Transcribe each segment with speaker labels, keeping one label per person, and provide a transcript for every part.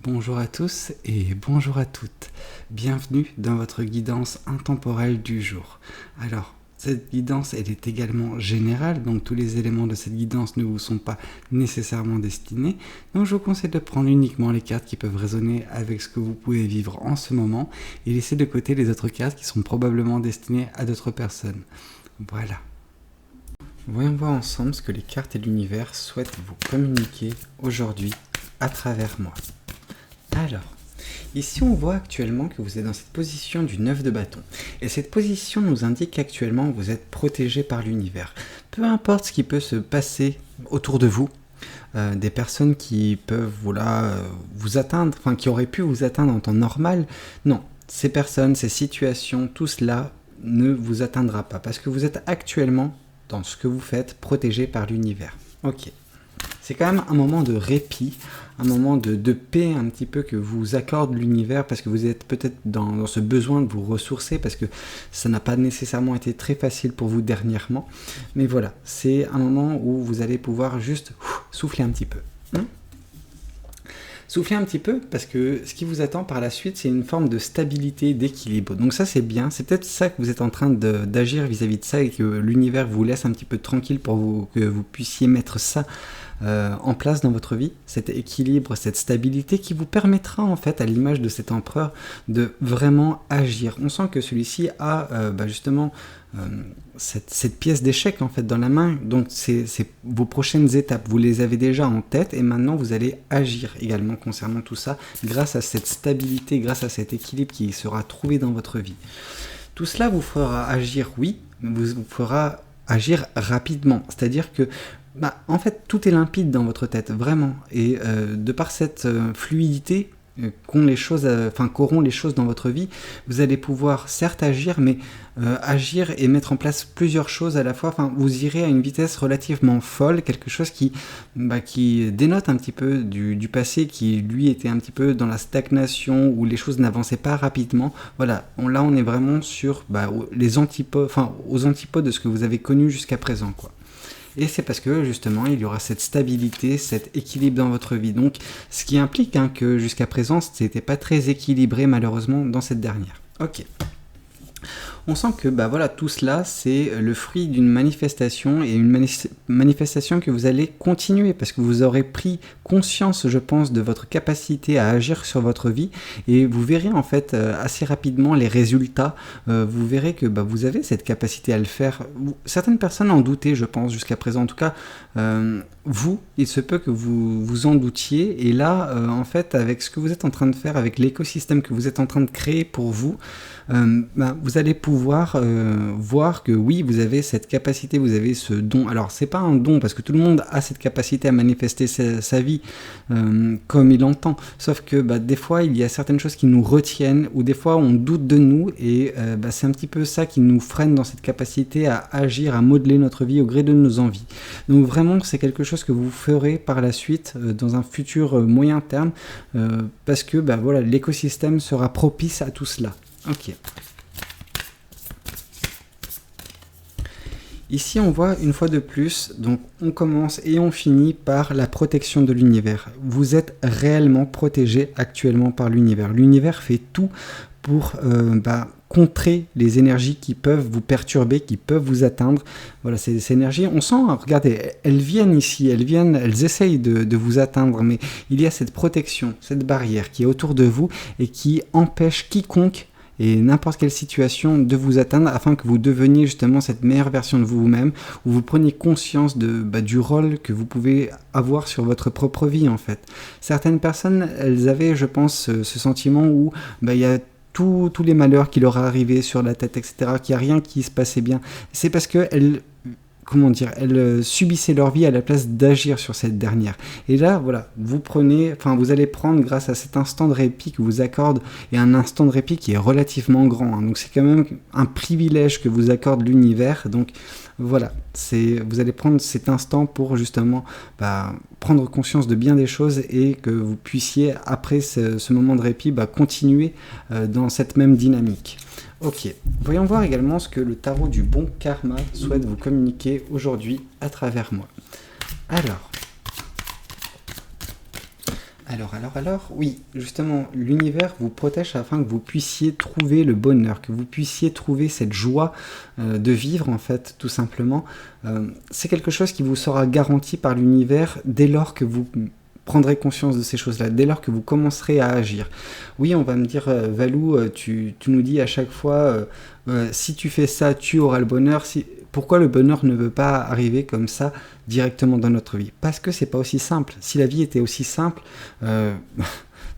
Speaker 1: Bonjour à tous et bonjour à toutes. Bienvenue dans votre guidance intemporelle du jour. Alors, cette guidance, elle est également générale, donc tous les éléments de cette guidance ne vous sont pas nécessairement destinés. Donc je vous conseille de prendre uniquement les cartes qui peuvent résonner avec ce que vous pouvez vivre en ce moment et laisser de côté les autres cartes qui sont probablement destinées à d'autres personnes. Voilà. Voyons voir ensemble ce que les cartes et l'univers souhaitent vous communiquer aujourd'hui à travers moi. Alors, ici on voit actuellement que vous êtes dans cette position du 9 de bâton. Et cette position nous indique qu'actuellement vous êtes protégé par l'univers. Peu importe ce qui peut se passer autour de vous, des personnes qui peuvent vous atteindre, enfin qui auraient pu vous atteindre en temps normal, non, ces personnes, ces situations, tout cela ne vous atteindra pas. Parce que vous êtes actuellement, dans ce que vous faites, protégé par l'univers. Ok. C'est quand même un moment de répit, un moment de paix un petit peu que vous accorde l'univers parce que vous êtes peut-être dans ce besoin de vous ressourcer parce que ça n'a pas nécessairement été très facile pour vous dernièrement. Mais voilà, c'est un moment où vous allez pouvoir juste souffler un petit peu. Soufflez un petit peu parce que ce qui vous attend par la suite, c'est une forme de stabilité, d'équilibre. Donc ça, c'est bien. C'est peut-être ça que vous êtes en train d'agir vis-à-vis de ça et que l'univers vous laisse un petit peu tranquille pour que vous puissiez mettre ça en place dans votre vie, cet équilibre, cette stabilité qui vous permettra en fait, à l'image de cet empereur, de vraiment agir. On sent que celui-ci a justement cette pièce d'échec en fait dans la main, donc c'est vos prochaines étapes, vous les avez déjà en tête et maintenant vous allez agir également concernant tout ça grâce à cette stabilité, grâce à cet équilibre qui sera trouvé dans votre vie. Tout cela vous fera agir, oui, mais vous fera agir rapidement, c'est-à-dire que en fait, tout est limpide dans votre tête, vraiment. Et de par cette fluidité qu'auront les choses dans votre vie, vous allez pouvoir certes agir, mais agir et mettre en place plusieurs choses à la fois. Enfin, vous irez à une vitesse relativement folle, quelque chose qui dénote un petit peu du passé, qui lui était un petit peu dans la stagnation, où les choses n'avançaient pas rapidement. Voilà, là on est vraiment sur aux antipodes de ce que vous avez connu jusqu'à présent, quoi. Et c'est parce que justement il y aura cette stabilité, cet équilibre dans votre vie. Donc ce qui implique que jusqu'à présent c'était pas très équilibré malheureusement dans cette dernière. Ok. On sent que tout cela c'est le fruit d'une manifestation et une manifestation que vous allez continuer parce que vous aurez pris conscience, je pense, de votre capacité à agir sur votre vie et vous verrez en fait assez rapidement les résultats. Vous verrez que vous avez cette capacité à le faire. Certaines personnes en doutaient, je pense, jusqu'à présent. En tout cas, il se peut que vous en doutiez et là, en fait, avec ce que vous êtes en train de faire, avec l'écosystème que vous êtes en train de créer pour vous, vous allez pouvoir voir que oui, vous avez cette capacité, vous avez ce don. Alors c'est pas un don parce que tout le monde a cette capacité à manifester sa vie comme il entend, sauf que des fois il y a certaines choses qui nous retiennent ou des fois on doute de nous et c'est un petit peu ça qui nous freine dans cette capacité à agir, à modeler notre vie au gré de nos envies. Donc vraiment c'est quelque chose que vous ferez par la suite dans un futur moyen terme parce que l'écosystème sera propice à tout cela. Ok. Ici, on voit une fois de plus, donc on commence et on finit par la protection de l'univers. Vous êtes réellement protégé actuellement par l'univers. L'univers fait tout pour contrer les énergies qui peuvent vous perturber, qui peuvent vous atteindre. Voilà, ces énergies, on sent, regardez, elles viennent ici, elles essayent de vous atteindre, mais il y a cette protection, cette barrière qui est autour de vous et qui empêche quiconque et n'importe quelle situation de vous atteindre afin que vous deveniez justement cette meilleure version de vous-même, où vous preniez conscience du rôle que vous pouvez avoir sur votre propre vie en fait. Certaines personnes, elles avaient, je pense, ce sentiment où il y a tous les malheurs qui leur arrivaient sur la tête, etc., qu'il n'y a rien qui se passait bien. C'est parce qu'elles subissaient leur vie à la place d'agir sur cette dernière. Et là, voilà, vous allez prendre grâce à cet instant de répit que vous accorde, et un instant de répit qui est relativement grand. Donc c'est quand même un privilège que vous accorde l'univers. Donc voilà, vous allez prendre cet instant pour justement prendre conscience de bien des choses et que vous puissiez, après ce moment de répit, continuer dans cette même dynamique. Ok, voyons voir également ce que le tarot du bon karma souhaite vous communiquer aujourd'hui à travers moi. Oui, justement, l'univers vous protège afin que vous puissiez trouver le bonheur, que vous puissiez trouver cette joie de vivre, en fait, tout simplement. C'est quelque chose qui vous sera garanti par l'univers dès lors que vous prendrez conscience de ces choses-là, dès lors que vous commencerez à agir. Oui, on va me dire, Valou, tu nous dis à chaque fois, si tu fais ça, tu auras le bonheur. Pourquoi le bonheur ne veut pas arriver comme ça directement dans notre vie? Parce que c'est pas aussi simple. Si la vie était aussi simple,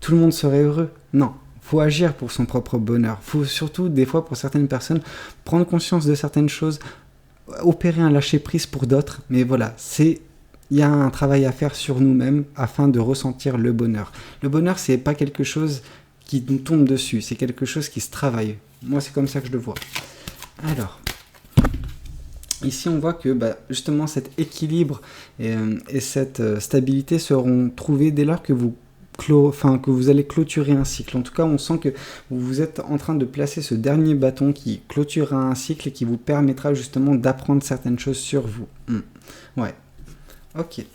Speaker 1: tout le monde serait heureux. Non, faut agir pour son propre bonheur. Faut surtout, des fois, pour certaines personnes, prendre conscience de certaines choses, opérer un lâcher-prise pour d'autres. Mais voilà, il y a un travail à faire sur nous-mêmes afin de ressentir le bonheur. Le bonheur, c'est pas quelque chose qui nous tombe dessus, c'est quelque chose qui se travaille. Moi, c'est comme ça que je le vois. Alors, ici, on voit que justement cet équilibre et cette stabilité seront trouvés dès lors que vous allez clôturer un cycle. En tout cas, on sent que vous êtes en train de placer ce dernier bâton qui clôturera un cycle et qui vous permettra justement d'apprendre certaines choses sur vous. Ouais. Ok.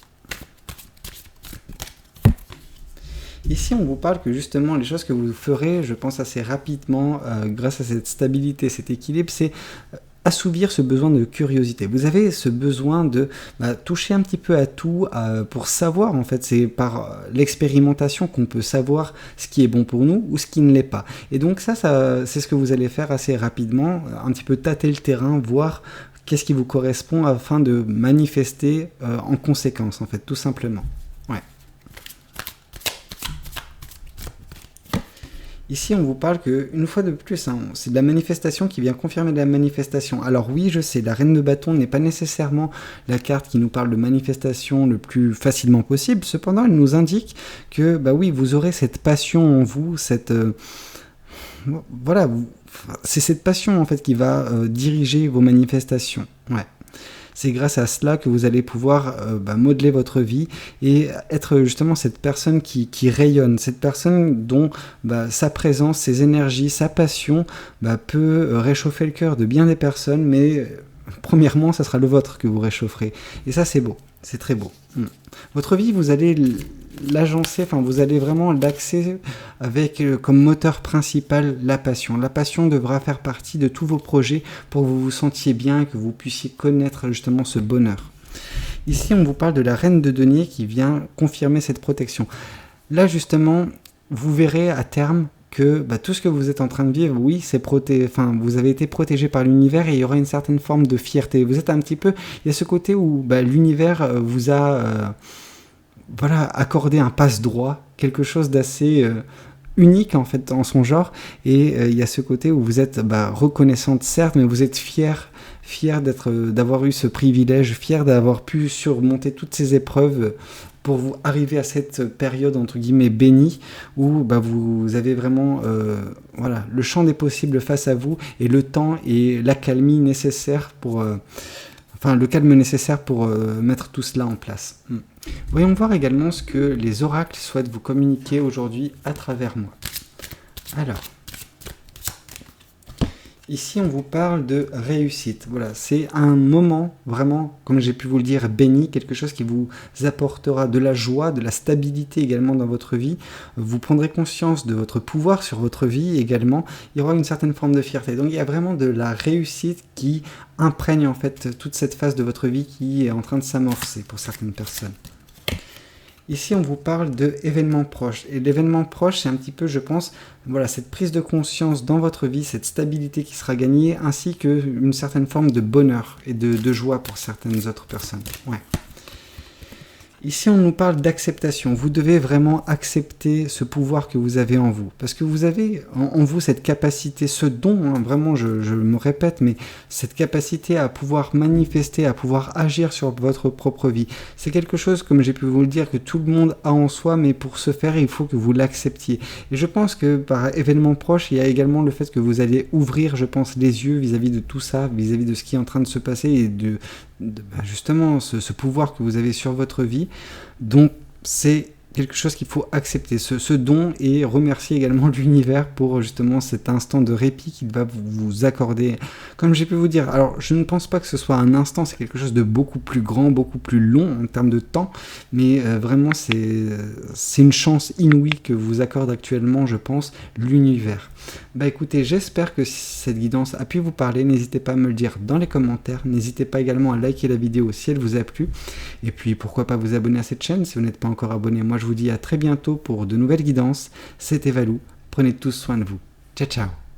Speaker 1: Ici, on vous parle que justement, les choses que vous ferez, je pense assez rapidement, grâce à cette stabilité, cet équilibre, c'est assouvir ce besoin de curiosité. Vous avez ce besoin de toucher un petit peu à tout pour savoir, en fait, c'est par l'expérimentation qu'on peut savoir ce qui est bon pour nous ou ce qui ne l'est pas. Et donc ça c'est ce que vous allez faire assez rapidement, un petit peu tâter le terrain, voir qu'est-ce qui vous correspond afin de manifester en conséquence, en fait, tout simplement. Ouais. Ici, on vous parle qu'une fois de plus, c'est de la manifestation qui vient confirmer de la manifestation. Alors oui, je sais, la reine de bâton n'est pas nécessairement la carte qui nous parle de manifestation le plus facilement possible. Cependant, elle nous indique que, oui, vous aurez cette passion en vous, c'est cette passion en fait qui va diriger vos manifestations. Ouais. C'est grâce à cela que vous allez pouvoir modeler votre vie et être justement cette personne qui rayonne, cette personne dont sa présence, ses énergies, sa passion peut réchauffer le cœur de bien des personnes, mais premièrement, ça sera le vôtre que vous réchaufferez. Et ça, c'est beau, c'est très beau. Votre vie, vous allez l'agencer, vous allez vraiment l'axer avec comme moteur principal la passion. La passion devra faire partie de tous vos projets pour que vous vous sentiez bien et que vous puissiez connaître justement ce bonheur. Ici, on vous parle de la reine de denier qui vient confirmer cette protection. Là, justement, vous verrez à terme que tout ce que vous êtes en train de vivre, oui, vous avez été protégé par l'univers et il y aura une certaine forme de fierté. Vous êtes un petit peu, il y a ce côté où l'univers vous a accordé un passe-droit, quelque chose d'assez unique en fait en son genre, et il y a ce côté où vous êtes reconnaissante certes, mais vous êtes fier d'avoir eu ce privilège, fier d'avoir pu surmonter toutes ces épreuves pour vous arriver à cette période entre guillemets bénie où vous avez vraiment le champ des possibles face à vous et le temps et l'accalmie nécessaire pour le calme nécessaire pour mettre tout cela en place. Voyons voir également ce que les oracles souhaitent vous communiquer aujourd'hui à travers moi. Alors, ici on vous parle de réussite. Voilà, c'est un moment vraiment, comme j'ai pu vous le dire, béni, quelque chose qui vous apportera de la joie, de la stabilité également dans votre vie. Vous prendrez conscience de votre pouvoir sur votre vie également. Il y aura une certaine forme de fierté. Donc il y a vraiment de la réussite qui imprègne en fait toute cette phase de votre vie qui est en train de s'amorcer pour certaines personnes. Ici, on vous parle d'événements proches. Et l'événement proche, c'est un petit peu, je pense, cette prise de conscience dans votre vie, cette stabilité qui sera gagnée, ainsi qu'une certaine forme de bonheur et de joie pour certaines autres personnes. Ouais. Ici, on nous parle d'acceptation. Vous devez vraiment accepter ce pouvoir que vous avez en vous. Parce que vous avez en vous cette capacité, ce don, vraiment, je me répète, mais cette capacité à pouvoir manifester, à pouvoir agir sur votre propre vie. C'est quelque chose, comme j'ai pu vous le dire, que tout le monde a en soi, mais pour ce faire, il faut que vous l'acceptiez. Et je pense que par événement proche, il y a également le fait que vous allez ouvrir, je pense, les yeux vis-à-vis de tout ça, vis-à-vis de ce qui est en train de se passer et justement ce pouvoir que vous avez sur votre vie. Donc c'est quelque chose qu'il faut accepter, ce don, et remercier également l'univers pour justement cet instant de répit qu'il va vous accorder. Comme j'ai pu vous dire, alors je ne pense pas que ce soit un instant, c'est quelque chose de beaucoup plus grand, beaucoup plus long en termes de temps, mais vraiment c'est une chance inouïe que vous accorde actuellement, je pense, l'univers. Bah écoutez, j'espère que cette guidance a pu vous parler, n'hésitez pas à me le dire dans les commentaires, n'hésitez pas également à liker la vidéo si elle vous a plu, et puis pourquoi pas vous abonner à cette chaîne si vous n'êtes pas encore abonné. Moi je vous dis à très bientôt pour de nouvelles guidances, c'était Valou, prenez tous soin de vous, ciao ciao.